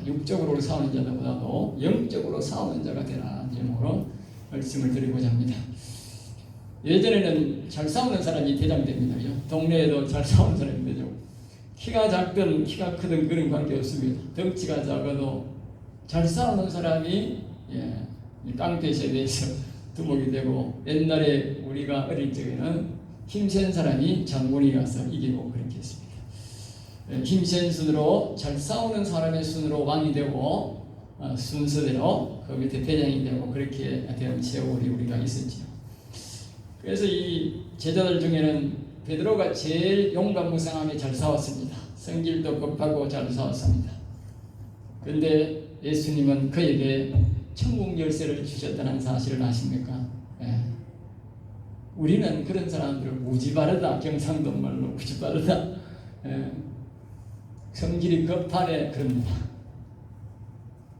육적으로 싸우는 자보다도 영적으로 싸우는 자가 되라 제목으로 말씀을 드리고자 합니다. 예전에는 잘 싸우는 사람이 대장됩니다. 동네에도 잘 싸우는 사람이 되죠. 키가 작든 키가 크든 그런 관계 없습니다. 덩치가 작아도 잘 싸우는 사람이 깡패 세대에서 두목이 되고, 옛날에 우리가 어릴 적에는 힘센 사람이 장군이라서 이기고 그렇게 했습니다. 힘센 순으로 잘 싸우는 사람의 순으로 왕이 되고, 순서대로 그 밑에 대장이 되고 그렇게 된 세월이 우리가 있었지요. 그래서 이 제자들 중에는 베드로가 제일 용감무쌍하게 잘 싸웠습니다. 성질도 급하고 잘 싸웠습니다. 그런데 예수님은 그에게 천국 열쇠를 주셨다는 사실을 아십니까? 우리는 그런 사람들을 무지바르다, 경상도 말로 무지바르다, 성질이 급하네 그럽니다.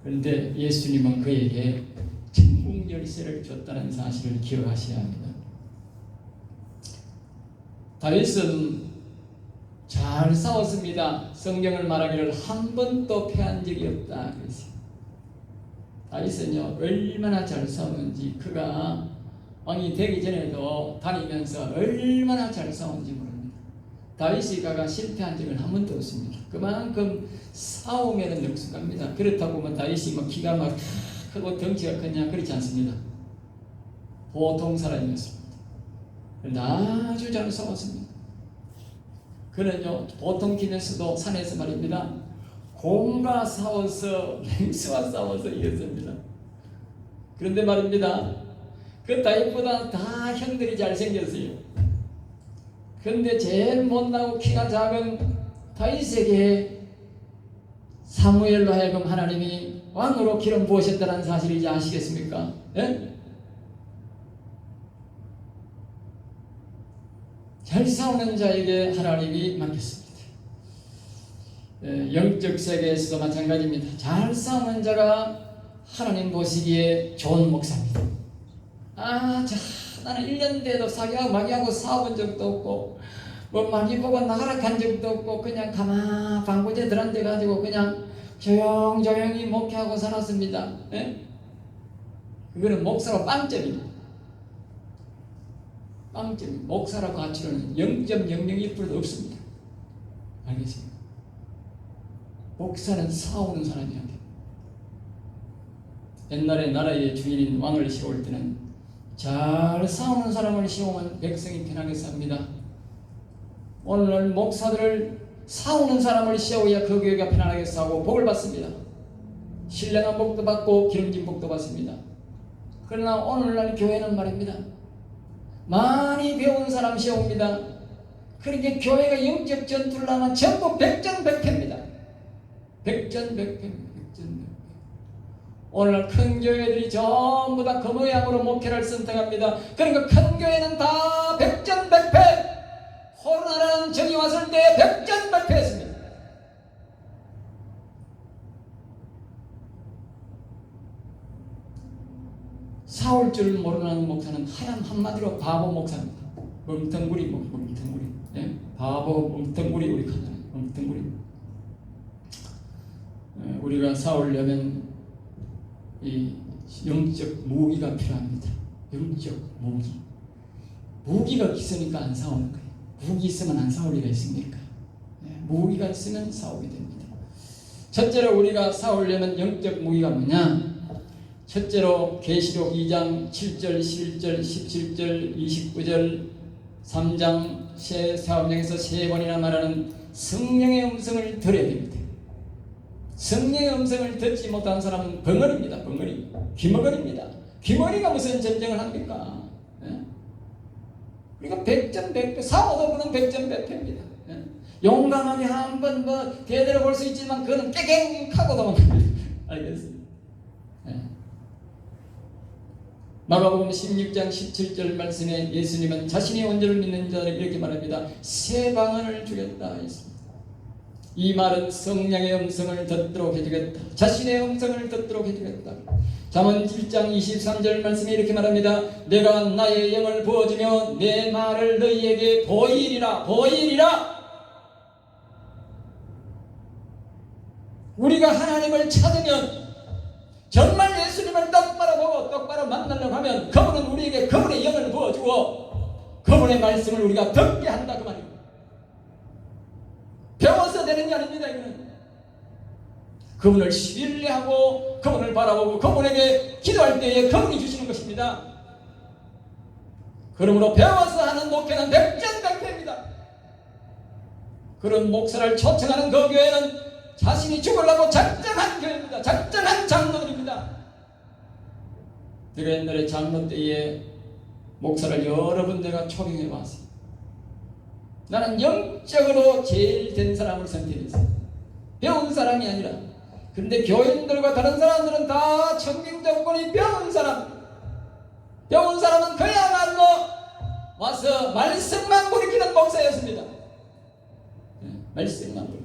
그런데 예수님은 그에게 천국 열쇠를 줬다는 사실을 기억하셔야 합니다. 다윗은 잘 싸웠습니다. 성경을 말하기를 한 번도 패한 적이 없다 그랬어요. 다윗은요 얼마나 잘 싸웠는지, 그가 왕이 되기 전에도 다니면서 얼마나 잘 싸웠는지 모릅니다. 다윗이 가가 실패한 적은 한 번도 없습니다. 그만큼 싸움에는 능숙합니다. 그렇다고 뭐 다윗이 뭐 키가 막 크고 덩치가 크냐 그렇지 않습니다. 보통 사람이었습니다. 아주 잘 싸웠습니다. 그는요 보통 길에서도 산에서 말입니다, 곰과 싸워서 맹수와 싸워서 이겼습니다. 그런데 말입니다, 그 다윗보다 다 형들이 잘생겼어요. 그런데 제일 못나고 키가 작은 다윗에게 사무엘로 하여금 하나님이 왕으로 기름 부으셨다는 사실을 이제 아시겠습니까? 예? 잘 싸우는 자에게 하나님이 맡겼습니다. 영적 세계에서도 마찬가지입니다. 잘 싸우는 자가 하나님 보시기에 좋은 목사입니다. 나는 1년 돼도 사기하고 마귀하고 싸워본 적도 없고 뭐 마귀 보고 나가라 간 적도 없고 그냥 가만 방구제 들어앉아가지고 그냥 조용조용히 목회하고 살았습니다. 그거는 목사로 빵점입니다. 빵점. 목사라고 가치로는 0.001%도 없습니다. 알겠습니까? 목사는 싸우는 사람이야 돼. 옛날에 나라의 주인인 왕을 세울 때는 잘 싸우는 사람을 세우면 백성이 편하게 삽니다. 오늘날 목사들을 싸우는 사람을 세워야 그 교회가 편안하게 싸우고 복을 받습니다. 신령한 복도 받고 기름진 복도 받습니다. 그러나 오늘날 교회는 말입니다, 많이 배운 사람 세웁니다. 그러니까 교회가 영적 전투를 하면 전부 백전백패입니다. 백전백패입니다. 오늘 큰 교회들이 전부 다 그 모양으로 목회를 선택합니다. 그러니까 큰 교회는 다 백전백패. 코로나라는 적이 왔을 때 백전백패했습니다. 싸울 줄 모르는 목사는 하얀 한마디로 바보 목사입니다. 멍텅구리, 멍텅구리. 바보, 멍텅구리 우리 하잖아요. 멍텅구리. 우리가 싸우려면 이 영적 무기가 필요합니다. 영적 무기. 무기가 있으니까 안 싸우는 거예요. 무기 있으면 안 싸울 리가 있습니까? 무기가 있으면 싸우게 됩니다. 첫째로 우리가 싸우려면 영적 무기가 뭐냐? 첫째로 계시록 2장 7절, 11절, 17절, 29절, 3장 사업장에서 3번이나 말하는 성령의 음성을 들어야 됩니다. 성령의 음성을 듣지 못한 사람은 벙어리입니다. 벙어리. 귀머거리입니다. 귀머리가 무슨 전쟁을 합니까? 그러니까 백전백패, 싸워도 그는 백전백패입니다. 용감하게 한번 대대로 볼 수 있지만 그는 깨갱하고 도망갑니다. 알겠습니다. 마가복음 16장 17절 말씀에 예수님은 자신이 온전을 믿는 자를 이렇게 말합니다. 새 방언을 주겠다 했습니다. 이 말은 성령의 음성을 듣도록 해주겠다. 자신의 음성을 듣도록 해주겠다. 잠언 1장 23절 말씀에 이렇게 말합니다. 내가 나의 영을 부어주며 내 말을 너희에게 보이리라. 보이리라. 우리가 하나님을 찾으면 정말 예수님을 똑바로 보고 똑바로 만나려고 하면 그분은 우리에게 그분의 영을 부어주고 그분의 말씀을 우리가 듣게 한다 그 말입니다. 배워서 되는 게 아닙니다. 이거는 그분을 신뢰하고 그분을 바라보고 그분에게 기도할 때에 그분이 주시는 것입니다. 그러므로 배워서 하는 목회는 백전백패입니다. 그런 목사를 초청하는 그 교회는 자신이 죽으려고 작정한 교회입니다. 작정한 장로들입니다. 제가 옛날에 장로 때에 목사를 여러 번 내가 초빙해 봤어요. 나는 영적으로 제일 된 사람을 선택했어요. 배운 사람이 아니라. 그런데 교인들과 다른 사람들은 다 청빙정권이 배운 사람. 배운 사람은 그야말로 와서 말씀만 부리키는 목사였습니다. 말씀만 부리키는.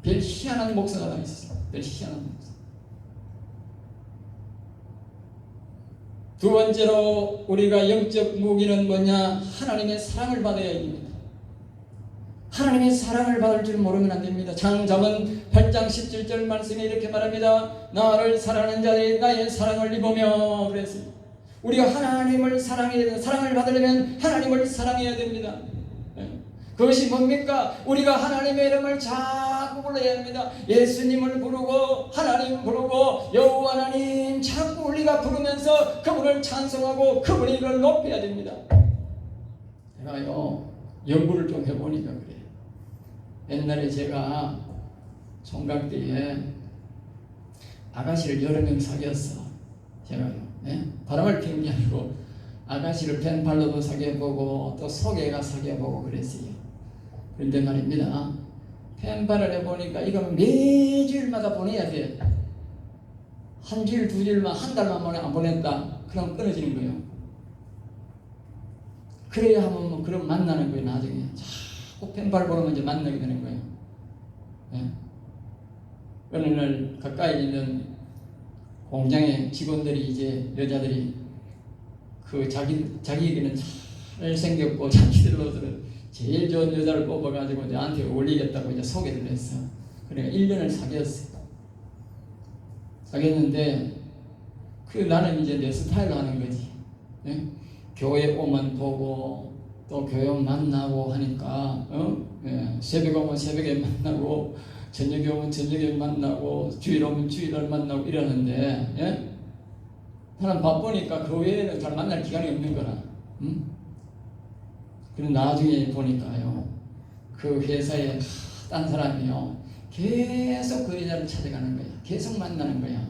별 희한한 목사가 다 있었어요. 별 희한한 목사. 두 번째로 우리가 영적 무기는 뭐냐? 하나님의 사랑을 받아야 됩니다. 하나님의 사랑을 받을 줄 모르면 안 됩니다. 창자문 8장 17절 말씀에 이렇게 말합니다. 나를 사랑하는 자들이 나의 사랑을 입으며 그랬어요. 우리가 하나님을 사랑해야 됩니다. 사랑을 받으려면 하나님을 사랑해야 됩니다. 그것이 뭡니까? 우리가 하나님의 이름을 자꾸 불러야 합니다. 예수님을 부르고 하나님 부르고 여호와 하나님 자꾸 우리가 부르면서 그분을 찬송하고 그분의 이름을 높여야 됩니다. 제가요 연구를 좀 해보니까 그래요. 옛날에 제가 총각 때에 아가씨를 여러 명 사귀었어. 제가요. 바람을 피운 게 아니고 아가씨를 펜팔로도 사귀어보고 또 소개가 사귀어보고 그랬어요. 그런데 말입니다. 펜팔을 해보니까 이거는 매주일마다 보내야 돼. 한 주일 두 주일만 한 달만 안 보냈다. 그럼 끊어지는 거예요. 그래야 하면 뭐 그럼 만나는 거예요. 나중에 자꾸 펜팔 보면 이제 만나게 되는 거예요. 어느 날 가까이 있는 공장의 직원들이 이제 여자들이 그 자기에게는 잘 생겼고 자기들로서는 제일 좋은 여자를 뽑아가지고 나한테 올리겠다고 이제 소개를 했어. 그러니까 1년을 사귀었는데 나는 이제 내 스타일로 하는 거지. 교회 오면 보고 또 교회 만나고 하니까 새벽 오면 새벽에 만나고 저녁에 오면 저녁에 만나고 주일 오면 주일날 만나고 이러는데 나는 바쁘니까 그 외에는 잘 만날 기간이 없는 거라. 그리고 나중에 보니까요 그 회사에 딴 사람이요 계속 그 여자를 찾아가는 거야. 계속 만나는 거야.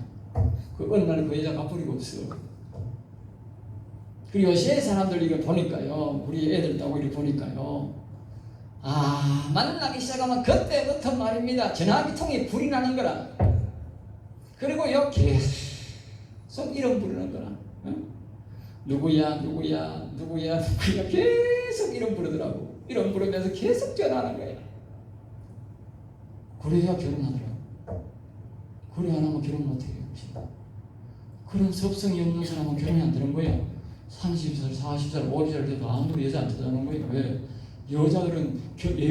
그 어느 날 그 여자가 버리고 없어. 그리고 요새 사람들 이거 보니까요 우리 애들 따고 이렇게 보니까요 만나기 시작하면 그때부터 말입니다. 전화기통에 불이 나는 거라. 그리고 계속 이름 부르는 거라. 누구야 계속 이름 부르더라고. 이름 부르면서 계속 전화하는 거야. 그래야 결혼하더라고. 그래 안 하면 결혼 못해요. 그런 섭성이 없는 사람은 결혼이 안 되는 거예요. 30살, 40살, 50살 돼도 아무도 여자 안 찾아오는 거예요. 왜? 여자들은 그게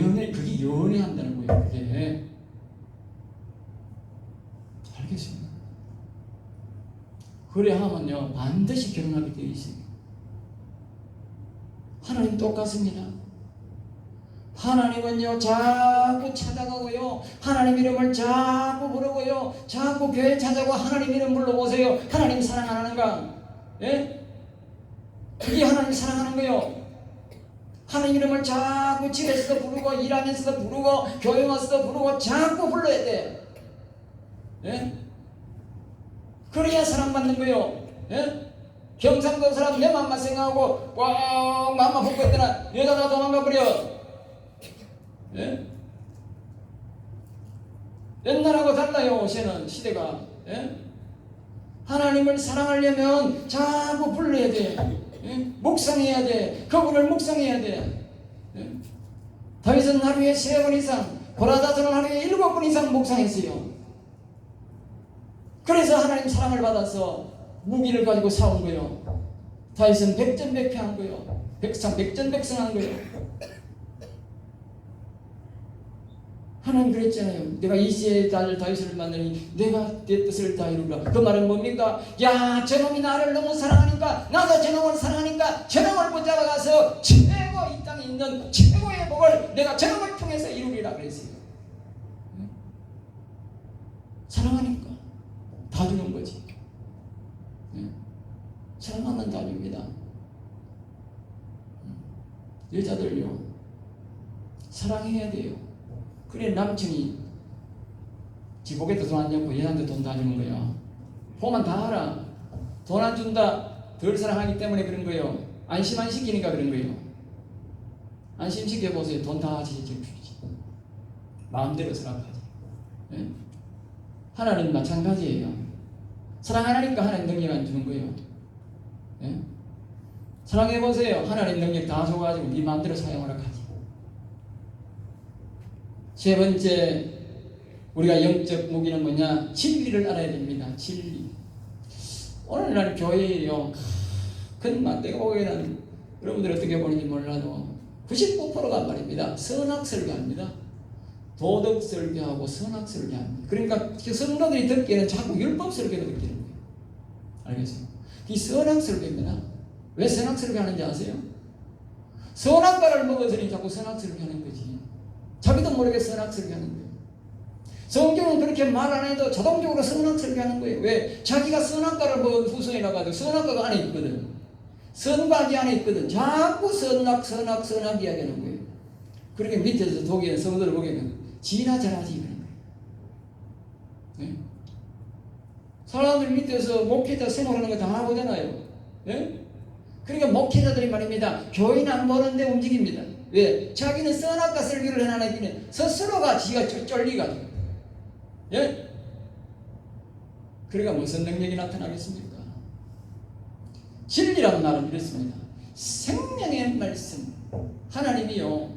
연애한다는 거예요. 그게. 알겠습니다. 그래 하면요 반드시 결혼하게 되어 있습니다. 하나님 똑같습니다. 하나님은요 자꾸 찾아가고요 하나님 이름을 자꾸 부르고요 자꾸 교회 찾아가고 하나님 이름 불러보세요. 하나님 사랑 안 하는가? 그게 하나님 사랑하는 거예요. 하나님 이름을 자꾸 집에서도 부르고 일하면서도 부르고 교회 와서도 부르고 자꾸 불러야 돼. 그래야 사랑받는 거예요. 경상도 사람 내 맘만 생각하고 꽉 맘만 붙고 있더나 여자가 도망가 버려. 옛날하고 달라요. 요새는 시대가. 하나님을 사랑하려면 자꾸 불러야 돼. 묵상해야 돼. 그분을 묵상해야 돼. 다윗은 하루에 3번 이상, 고라다스는 하루에 7번 이상 묵상했어요. 그래서 하나님 사랑을 받아서 무기를 가지고 싸운 거예요. 다윗은 백전백패한 거예요. 백전백승한 거예요. 하나님 그랬잖아요. 내가 이새의 딸 다윗을 만나니 내가 내 뜻을 다 이루라. 그 말은 뭡니까? 야, 저놈이 나를 너무 사랑하니까 나도 저놈을 사랑하니까 저놈을 붙잡아가서 최고 이 땅에 있는 최고의 복을 내가 저놈을 통해서 이루리라 그랬어요. 사랑하니까 다 주는 거지. 사랑하면 다 줍니다. 여자들요, 사랑해야 돼요. 그래 남친이 지복에도 돈 안 줬고 얘한테 돈 다 주는 거야. 보면 다 알아. 돈 안 준다, 덜 사랑하기 때문에 그런 거예요. 안심 안 시키니까 그런 거예요. 안심시켜보세요. 돈 다 주지. 마음대로 생각하지. 예? 하나님 마찬가지예요. 사랑 안 하니까 하나님 능력 안 주는 거예요. 예? 사랑해보세요. 하나님 능력 다 줘가지고 네 마음대로 사용하라 하지. 세 번째, 우리가 영적 무기는 뭐냐? 진리를 알아야 됩니다. 진리. 오늘날 교회에요, 큰 내가 보기에는 여러분들 어떻게 보는지 몰라도 99%가 말입니다. 선악 설교합니다. 도덕 설교하고 선악 설교합니다. 그러니까 성도들이 듣기에는 자꾸 율법 설교로 듣기는 거예요. 알겠어요? 이 선악 설교입니다. 왜 선악 설교하는지 아세요? 선악과를 먹었으니 자꾸 선악 설교하는 거지. 자기도 모르게 선악 설교하는 거예요. 성경은 그렇게 말 안 해도 자동적으로 선악 설교하는 거예요. 왜? 자기가 선악과를 먹은 후손이라 가지고 선악과가 안에 있거든. 선과기 안에 있거든. 자꾸 선악 이야기하는 거예요. 그렇게 밑에서 독일 성도들 보기에는 지나 잘하지 그런 거예요. 네? 사람들 밑에서 목회자 생활하는 거 다 보잖아요. 네? 그러니까 목회자들이 말입니다. 교인 안 보는데 움직입니다. 왜? 자기는 선악과 설교를 해나가기는 스스로가 지가 쫄리가지고. 예? 그러니까 무슨 능력이 나타나겠습니까? 진리란 말은 이렇습니다. 생명의 말씀. 하나님이요,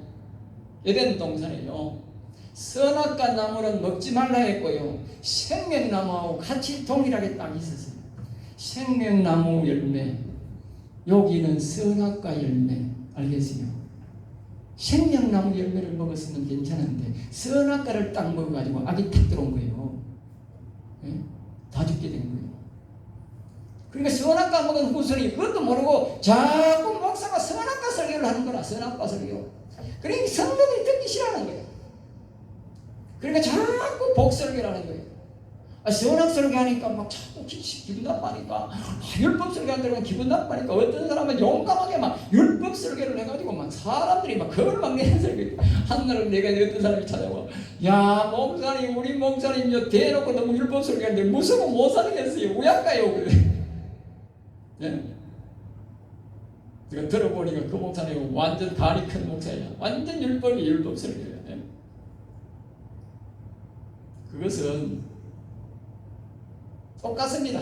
에덴 동산에요, 선악과 나무는 먹지 말라 했고요, 생명나무하고 같이 동일하게 딱 있었어요. 생명나무 열매, 여기는 선악과 열매. 알겠어요? 생명나무 열매를 먹었으면 괜찮은데 선악과를 딱 먹어가지고 악이 탁 들어온 거예요. 예? 다 죽게 된 거예요. 그러니까 선악과 먹은 후손이 그것도 모르고 자꾸 목사가 선악과 설교를 하는 거라. 선악과 설교. 그러니까 성도들이 듣기 싫어하는 거예요. 그러니까 자꾸 복설교를 하는 거예요. 선악 설교하니까 막 자꾸 기분 나빠하니까, 율법 설교한다면 기분 나빠하니까 어떤 사람은 용감하게 막 율법 설교를 해가지고 막 사람들이 막 겁을 막 내는 설교. 한날은 내가 어떤 사람이 찾아와, 야 목사님, 우리 목사님요 대놓고 너무 율법 설교하는데 무서워 못 살겠어요. 우약가요 그래. 예? 제가 들어보니까 그 목사님 완전 간이 큰 목사야. 완전 율법 설교야. 예? 그것은 똑같습니다.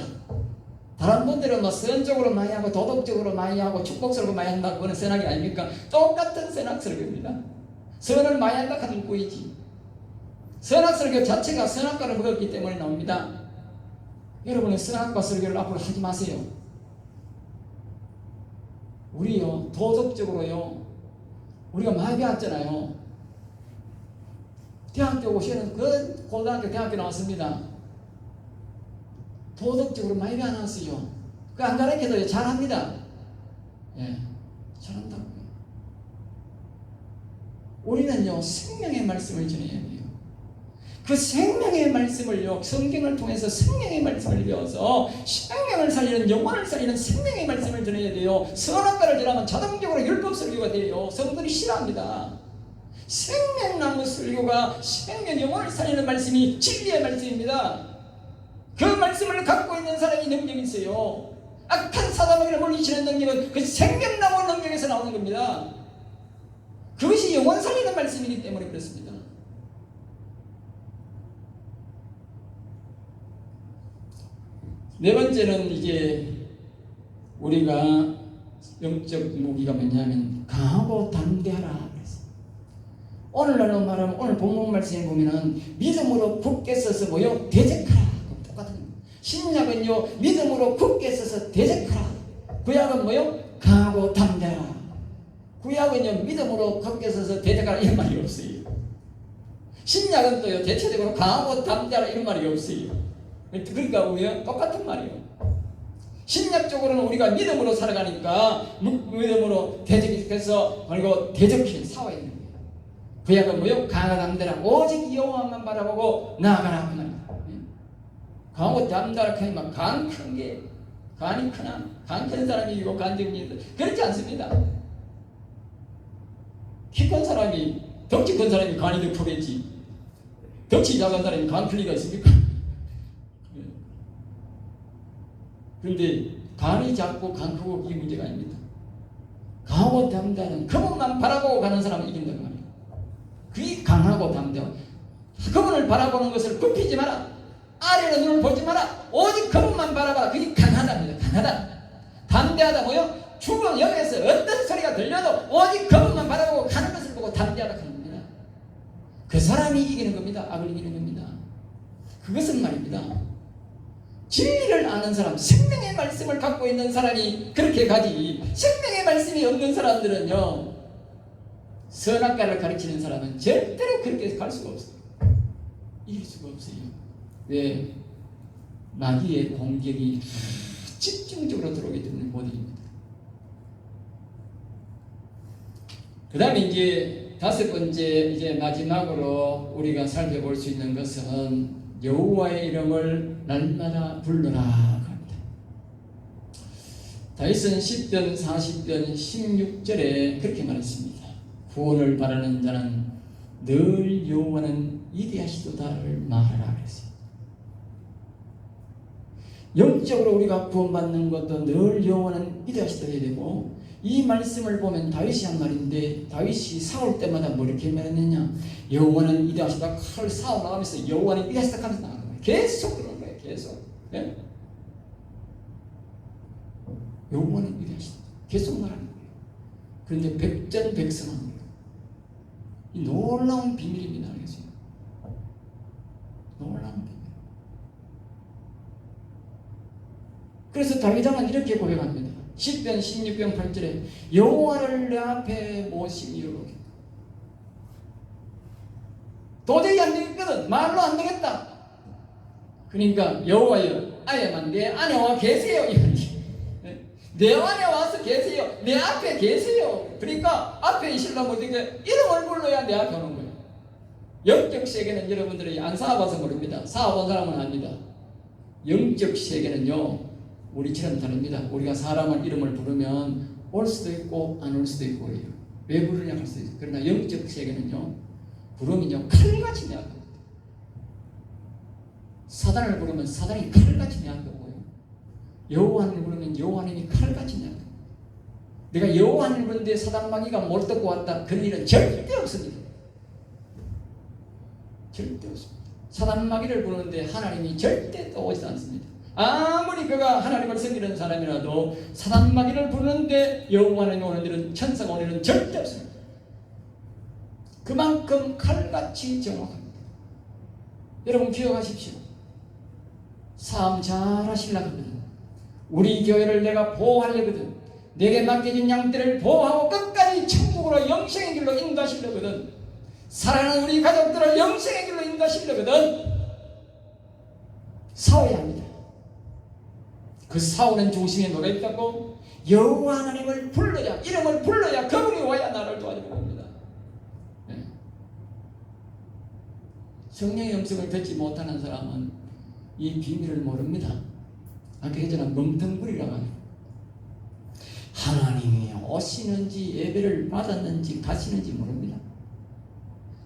다른 분들은 뭐 선적으로 많이 하고 도덕적으로 많이 하고 축복설교 많이 한다. 그거는 선악이 아닙니까? 똑같은 선악설교입니다. 선을 많이 한다 하는 꼬이지. 선악설교 자체가 선악과를 먹었기 때문에 나옵니다. 여러분은 선악과 설교를 앞으로 하지 마세요. 우리요, 도덕적으로요, 우리가 많이 배웠잖아요. 대학교 오시는 그 고등학교, 대학교 나왔습니다. 도덕적으로 많이 배워놨어요. 그 안 가르쳐도 잘합니다. 예, 잘한다고요. 우리는요, 생명의 말씀을 전해야 돼요. 그 생명의 말씀을요, 성경을 통해서 생명의 말씀을 배워서 생명을 살리는, 영혼을 살리는 생명의 말씀을 전해야 돼요. 선악과를 전하면 자동적으로 율법 설교가 돼요. 성도들이 싫어합니다. 생명나무 설교가 생명, 영혼을 살리는 말씀이 진리의 말씀입니다. 그 말씀을 갖고 있는 사람이 능력이 있어요. 악한 사단을 물리치는 능력은 그 생명나무 능력에서 나오는 겁니다. 그것이 영혼 살리는 말씀이기 때문에 그렇습니다. 네 번째는 이제 우리가 영적 무기가 뭐냐면 강하고 담대하라. 오늘날로 말하면 오늘 본문 말씀에 보면은 믿음으로 굳게 서서 뭐요? 대적하라. 똑같은 겁니다. 신약은요, 믿음으로 굳게 서서 대적하라. 구약은 뭐요? 강하고 담대하라. 구약은요, 믿음으로 굳게 서서 대적하라 이런 말이 없어요. 신약은 또요 대체적으로 강하고 담대하라 이런 말이 없어요. 그러니까 우리가 똑같은 말이에요. 신약적으로는 우리가 믿음으로 살아가니까 믿음으로 대적해서 그리고 대적해 싸워 있는 거예요. 구약은 뭐요? 강하고 담대라 오직 여호와만 바라보고 나아가라 그 말이에요. 강하고 담대라 하니까 간 큰 게 간이 크나? 간 큰 사람이 이고 간정이 그렇지 않습니다. 키 큰 사람이 덩치 큰 사람이 간이 더 크겠지. 덩치 작은 사람이 간 클 리가 있습니까? 그런데 간이 작고 간 크고 그게 문제가 아닙니다. 강하고 담대한 그분만 바라보고 가는 사람은 이긴다는 말이에요. 그게 강하고 담대한 그분을 바라보는 것을 굽히지 마라. 아래로 눈을 보지 마라. 오직 그분만 바라봐라. 그게 강하답니다. 강하다. 담대하다 뭐요? 주변 영에서 어떤 소리가 들려도 오직 그분만 바라보고 가는 것을 보고 담대하다 하는 겁니다. 그 사람이 이기는 겁니다. 악을 이기는 겁니다. 그것은 말입니다. 진리를 아는 사람, 생명의 말씀을 갖고 있는 사람이 그렇게 가지, 생명의 말씀이 없는 사람들은요, 선악과를 가르치는 사람은 절대로 그렇게 갈 수가 없어요. 이길 수가 없어요. 왜? 마귀의 공격이 집중적으로 들어오기 때문에 못 이깁니다. 그 다음에 이제 다섯 번째, 이제 마지막으로 우리가 살펴볼 수 있는 것은 여호와의 이름을 날마다 불러라 합니다. 다윗은 10편 40편 16절에 그렇게 말했습니다. 구원을 바라는 자는 늘 여호와는 위대하시도다를 말하라 그랬어요. 영적으로 우리가 구원받는 것도 늘 여호와는 위대하시다 해야 되고, 이 말씀을 보면 다윗이 한 말인데, 다윗이 싸울 때마다 뭐 이렇게 말했느냐, 여호와는 위대하시다 칼을 싸워 나가면서 여호와는 위대하시다 하면서 나가는 거예요. 계속 그러는 거예요. 계속. 네? 여호와는 위대하시다 계속 말하는 거예요. 그런데 백전백승한 거예요. 이 놀라운 비밀입니다. 알겠어요? 놀라운 비밀. 그래서 다윗왕은 이렇게 고백합니다. 10편 16편 8절에 여호와를 내 앞에 모시기로, 도저히 안 되겠거든. 말로 안 되겠다. 그러니까 여호와여, 아야만 내 안에 와 계세요. 내 안에 와서 계세요. 내 앞에 계세요. 그러니까 앞에 있으려면 어떻게 이름을 불러야 내 앞에 오는 거예요. 영적 세계는 여러분들이 안 살아봐서 모릅니다. 살아본 사람은 압니다. 영적 세계는요, 우리처럼 다릅니다. 우리가 사람을 이름을 부르면 올 수도 있고 안 올 수도 있고 그래요. 왜 부르냐 할 수도 있어요. 그러나 영적 세계는요, 부르면요 칼같이 내 앞에 옵니다. 사단을 부르면 사단이 칼같이 내 앞에 오고요. 여호와를 부르면 여호와님이 칼같이 내 앞에 옵니다. 내가 여호와를 부르는데 사단마귀가 못 듣고 왔다, 그런 일은 절대 없습니다. 절대 없습니다. 사단마귀를 부르는데 하나님이 절대 또 오지 않습니다. 아무리 그가 하나님을 섬기는 사람이라도 사단마귀를 부르는데 여호와는 오는 일은, 천사가 오는 일은 절대 없습니다. 그만큼 칼같이 정확합니다. 여러분 기억하십시오. 삶 잘하시려고 하거든, 우리 교회를 내가 보호하려거든, 내게 맡겨진 양떼를 보호하고 끝까지 천국으로 영생의 길로 인도하시려거든, 사랑하는 우리 가족들을 영생의 길로 인도하시려거든 싸워야 합니다. 그 싸우는 중심에 뭐가 있다고? 여호와 하나님을 불러야, 이름을 불러야 그분이 와야 나를 도와주는 겁니다. 네. 성령의 음성을 듣지 못하는 사람은 이 비밀을 모릅니다. 아까 했잖아, 멍텅구리라고 하죠. 하나님이 오시는지 예배를 받았는지 가시는지 모릅니다.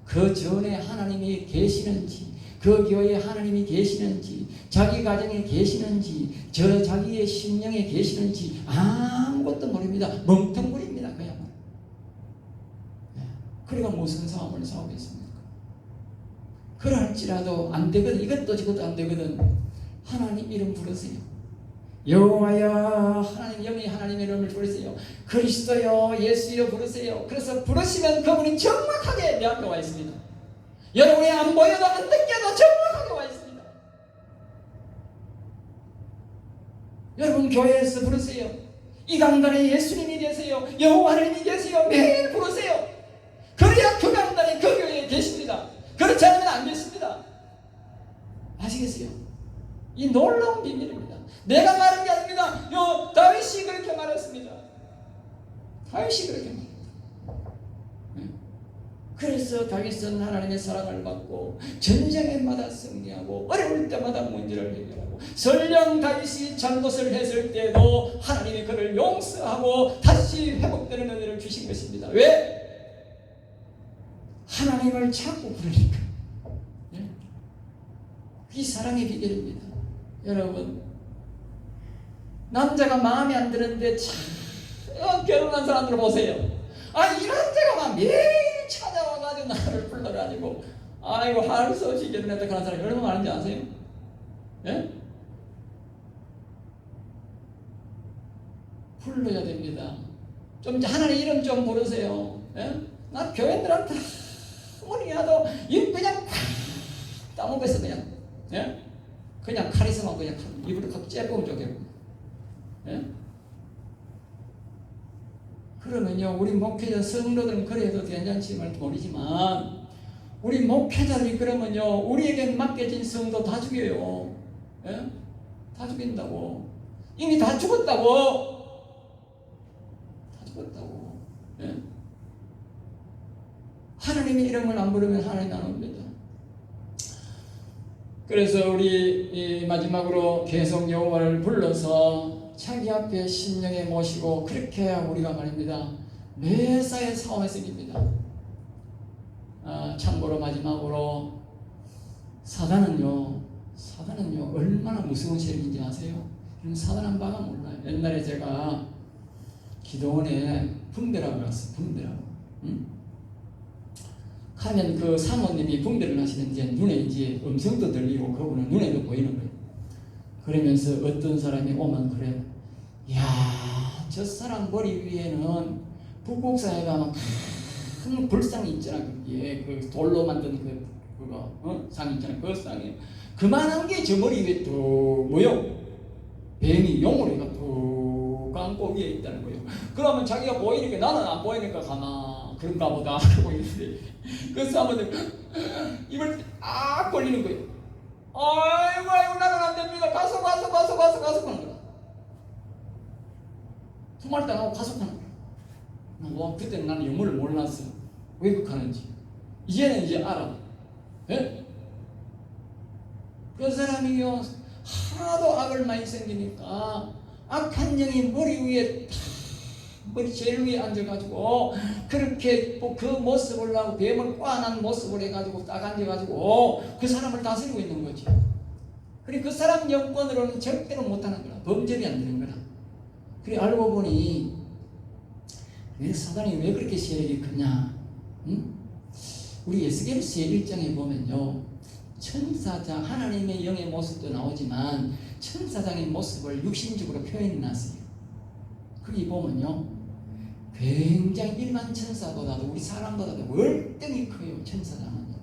그 전에 하나님이 계시는지, 그 교회에 하나님이 계시는지, 자기 가정에 계시는지, 저 자기의 심령에 계시는지 아무것도 모릅니다. 멍텅구리입니다. 그야말로. 네. 그러니까 무슨 싸움을 싸우겠습니까? 그럴지라도 안 되거든. 이것도 저것도 안 되거든. 하나님 이름 부르세요. 여호와여, 하나님, 영이 하나님의 이름을 부르세요. 그리스도여, 예수여 부르세요. 그래서 부르시면 그분이 정확하게 내 앞에 와 있습니다. 여러분이 안 보여도 안 느껴도 정확하게 와 있습니다. 여러분 교회에서 부르세요. 이 강단에 예수님이 계세요. 여호와 하나님이 계세요. 매일 부르세요. 그래야 그 강단에 그 교회에 계십니다. 그렇지 아시겠어요? 이 놀라운 비밀입니다. 내가 말한 게 아닙니다. 다윗이 그렇게 말했습니다. 다윗이 그렇게 말했습니다. 그래서 다윗은 하나님의 사랑을 받고 전쟁에마다 승리하고 어려울 때마다 문제를 해결하고 설령 다윗이 잘못을 했을 때도 하나님이 그를 용서하고 다시 회복되는 은혜를 주신 것입니다. 왜? 하나님을 자꾸 부르니까. 이 사랑의 비결입니다. 여러분, 남자가 마음에 안 드는데 결혼한 사람들 보세요. 이 남자가 막 매일 찾아와가지고 나를 불러가지고 아이고 할 수 없이 결혼했다 그런 사람이 얼마나 많은지 아세요? 예? 불러야 됩니다. 좀 하나님 이름 좀 부르세요. 예? 나 교인들한테 아무리 해도 그냥 따먹겠어 그냥. 예? 그냥 카리스마 그냥 입으로 확 째보면 좋겠고. 예? 그러면요, 우리 목회자 성도들은 그래도 괜찮지만 모르지만 우리 목회자들이 그러면요, 우리에게 맡겨진 성도 다 죽여요. 예? 다 죽인다고. 이미 다 죽었다고. 다 죽었다고. 예? 하나님의 이름을 안 부르면 하나님 안 옵니다. 그래서 우리 마지막으로 계속 여호와를 불러서 자기 앞에 심령에 모시고 그렇게 우리가 말입니다. 매사에 싸움에서 이깁니다. 참고로 마지막으로 사단은요 얼마나 무서운 세력인지 아세요? 사단은 바가 몰라요. 옛날에 제가 기도원에 분배라고 갔어요. 분배라고. 하면 그 사모님이 분배를 하시는데 눈에 이제 음성도 들리고 그분은 눈에도 보이는 거예요. 그러면서 어떤 사람이 오면 그래요. 야, 저 사람 머리 위에는 북곡사에 가면 큰 불상이 있잖아. 그게 그 돌로 만든 그거 상 있잖아. 그 상이 그만한 게 저 머리 위에 또 뭐요? 뱀이 용으로 또 감고 위에 있다는 거예요. 그러면 자기가 보이니까 나는 안 보이니까 가만 그런가 보다 하고 있는데 그 사람은 입을 딱 벌리는 거예요. 아이고 나는 안 됩니다. 가서 하는 거야. 정말 당하고 가속하는 거야. 그때는 나는 영어를 몰랐어. 왜 그렇게 하는지. 이제는 이제 알아. 예? 그 사람이요 하도 악을 많이 생기니까 악한 영이 머리 위에 머리 제일 위에 앉아가지고 그렇게 그 모습을 하고 뱀을 꽈난 모습을 해가지고 딱 앉아가지고 그 사람을 다스리고 있는 거지. 그리고 그 사람 여건으로는 절대로 못하는 거라. 범접이 안 되는 거라. 그래 알고 보니 왜 사단이 왜 그렇게 세력이 크냐? 응? 우리 에스겔서 1장에 보면요, 천사장 하나님의 영의 모습도 나오지만 천사장의 모습을 육신적으로 표현해놨어요. 거기 보면요, 굉장히 일반 천사보다도 우리 사람보다도 월등히 커요. 천사장은요.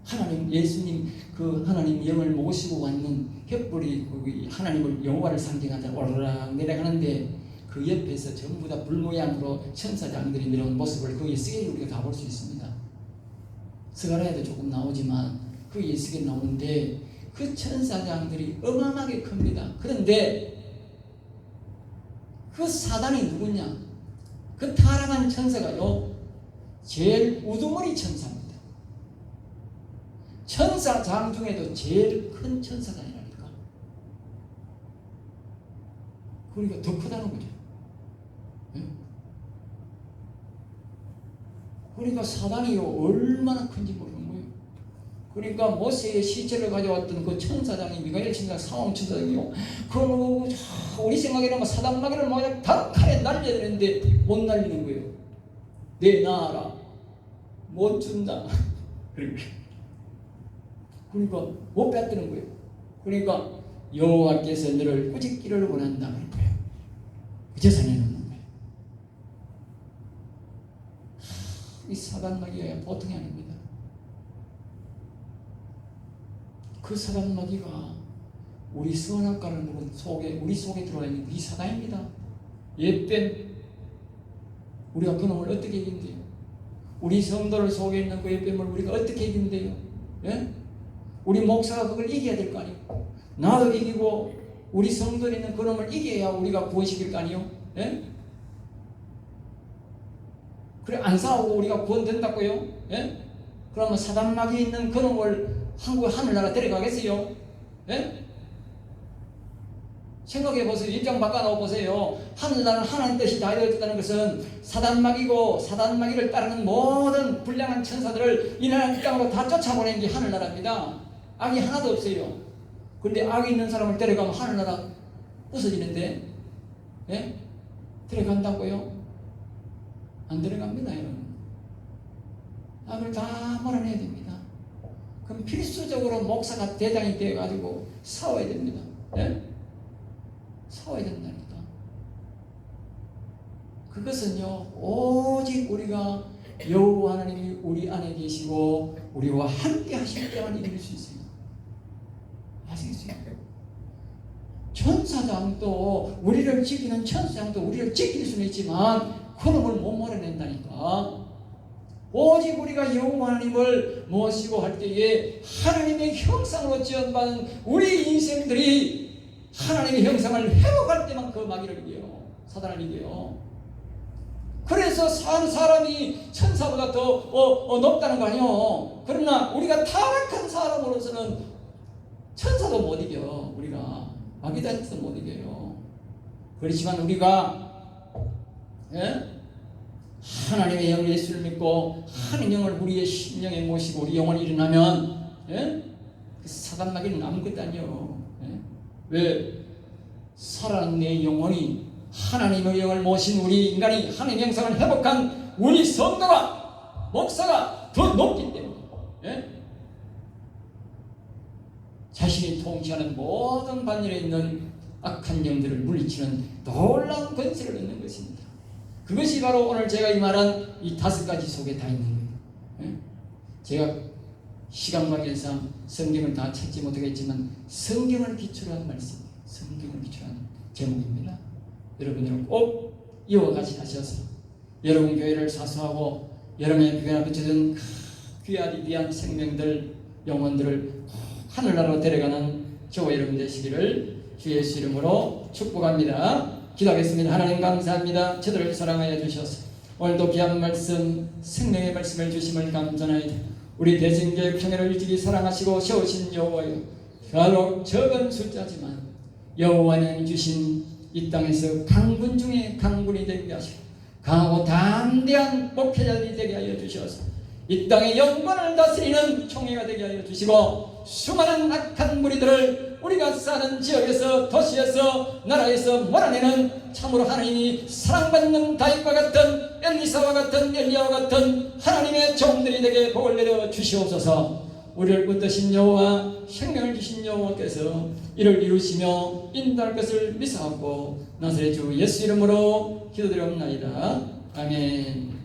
하나님 예수님 그 하나님 영을 모시고 왔는 횃불이 하나님을 여호와를 상징하다 오르락 내려가는데 그 옆에서 전부 다 불 모양으로 천사장들이 내려온 모습을 그 예수계에 우리가 다 볼 수 있습니다. 스가랴에도 조금 나오지만 그 예수계에 나오는데 그 천사장들이 어마어마하게 큽니다. 그런데 그 사단이 누구냐? 그 타락한 천사가요 제일 우두머리 천사입니다. 천사장 중에도 제일 큰 천사장이라니까. 그러니까 더 크다는 거죠. 그러니까 사단이 얼마나 큰지 모르는 거예요. 그러니까 모세의 시체를 가져왔던 그 천사장이 미가엘 천사장 상황 천사장이요. 그 우리 생각에는 사단 마귀를 모양 단칼에 날려야 되는데 못 날리는 거예요. 내 나아라 못 준다. 그러니까 못 뺏드는 거예요. 그러니까 여호와께서 너를 꾸짖기를 원한다 그럴 거예요. 그 재산에 넣는 거예요. 이 사단 마귀가 보통이 아닙니다. 그 사단 마귀가 우리 선악과를 먹은 속에 우리 속에 들어와 있는 이 사단입니다. 옛뱀 우리가 그놈을 어떻게 이긴대요? 우리 성도를 속에 있는 그 옛뱀을 우리가 어떻게 이긴대요? 예? 우리 목사가 그걸 이겨야 될 거 아니에요. 나도 이기고 우리 성도에 있는 그놈을 이겨야 우리가 구원시킬 거 아니에요. 예? 그래 안 싸우고 우리가 구원된다고요? 예? 그러면 사단막이 있는 그놈을 한국 하늘나라 데려가겠어요? 예? 생각해 보세요. 입장 바꿔놓고 보세요. 하늘나라는 하나님 뜻이 다 이루어졌다는 것은 사단막이고 사단막이를 따르는 모든 불량한 천사들을 이 나라 이 땅으로 다 쫓아보낸 게 하늘나라입니다. 악이 하나도 없어요. 그런데 악이 있는 사람을 데려가면 하늘나라 부서지는데, 예? 데려간다고요? 안 데려갑니다, 여러분. 악을 다 몰아내야 됩니다. 그럼 필수적으로 목사가 대장이 되어가지고 싸워야 됩니다. 예? 싸워야 된다니까. 그것은요, 오직 우리가 여호와 하나님이 우리 안에 계시고 우리와 함께 하실 때만 이룰 수 있어요. 아시겠어요? 천사장도 우리를 지키는 천사장도 우리를 지킬 수는 있지만 그놈을 못 몰아낸다니까. 오직 우리가 여호와 하나님을 모시고 할 때에 하나님의 형상으로 지원받은 우리 인생들이 하나님의 형상을 회복할 때만 그 마귀를 이겨요. 사단을 이겨요. 그래서 산 사람이 천사보다 더 높다는 거 아니에요. 그러나 우리가 타락한 사람으로서는 천사도 못 이겨. 우리가 마귀한테도 못 이겨요. 그렇지만 우리가, 예? 하나님의 영 예수를 믿고 하나님 영을 우리의 심령에 모시고 우리 영혼이 일어나면, 예? 그 사단 마귀는 아무것도 아니에요. 예? 왜? 살아난 내 영혼이 하나님의 영을 모신 우리 인간이 하나님의 형상을 회복한 우리 성도가 목사가 더 높기 때문에, 예? 자신이 통치하는 모든 반열에 있는 악한 영들을 물리치는 놀라운 권세를 얻는 것입니다. 그것이 바로 오늘 제가 이 말한 이 5가지 속에 다 있는 거예요. 예? 제가 시간 관계상 성경을 다 찾지 못하겠지만 성경을 기초로 한 말씀이에요. 성경을 기초로 한 제목입니다. 여러분들은 꼭 이와 같이 하셔서 여러분 교회를 사수하고 여러분의 교회 앞에 주신 귀하디 귀한 생명들, 영혼들을 하늘나라로 데려가는 저와 여러분 되시기를 주 예수 이름으로 축복합니다. 기도하겠습니다. 하나님 감사합니다. 저들을 사랑하여 주셔서 오늘도 귀한 말씀, 생명의 말씀을 주심을 감사하옵나이다. 우리 대승교회 평회를 일찍이 사랑하시고 세우신 여호와여, 비록 적은 숫자지만 여호와는 주신 이 땅에서 강군 중에 강군이 되게 하시고 강하고 담대한 목회자들이 되게 하여 주셔서 이 땅의 영광을 다스리는 총회가 되게 하여 주시고 수많은 악한 무리들을 우리가 사는 지역에서 도시에서 나라에서 몰아내는 참으로 하나님이 사랑받는 다윗과 같은 엘리사와 같은 엘리야와 같은 하나님의 종들이 되게 복을 내려 주시옵소서. 우리를 붙드신 여호와 생명을 주신 여호와께서 이를 이루시며 인도할 것을 믿사옵고 나사렛 주 예수 이름으로 기도드리옵나이다. 아멘.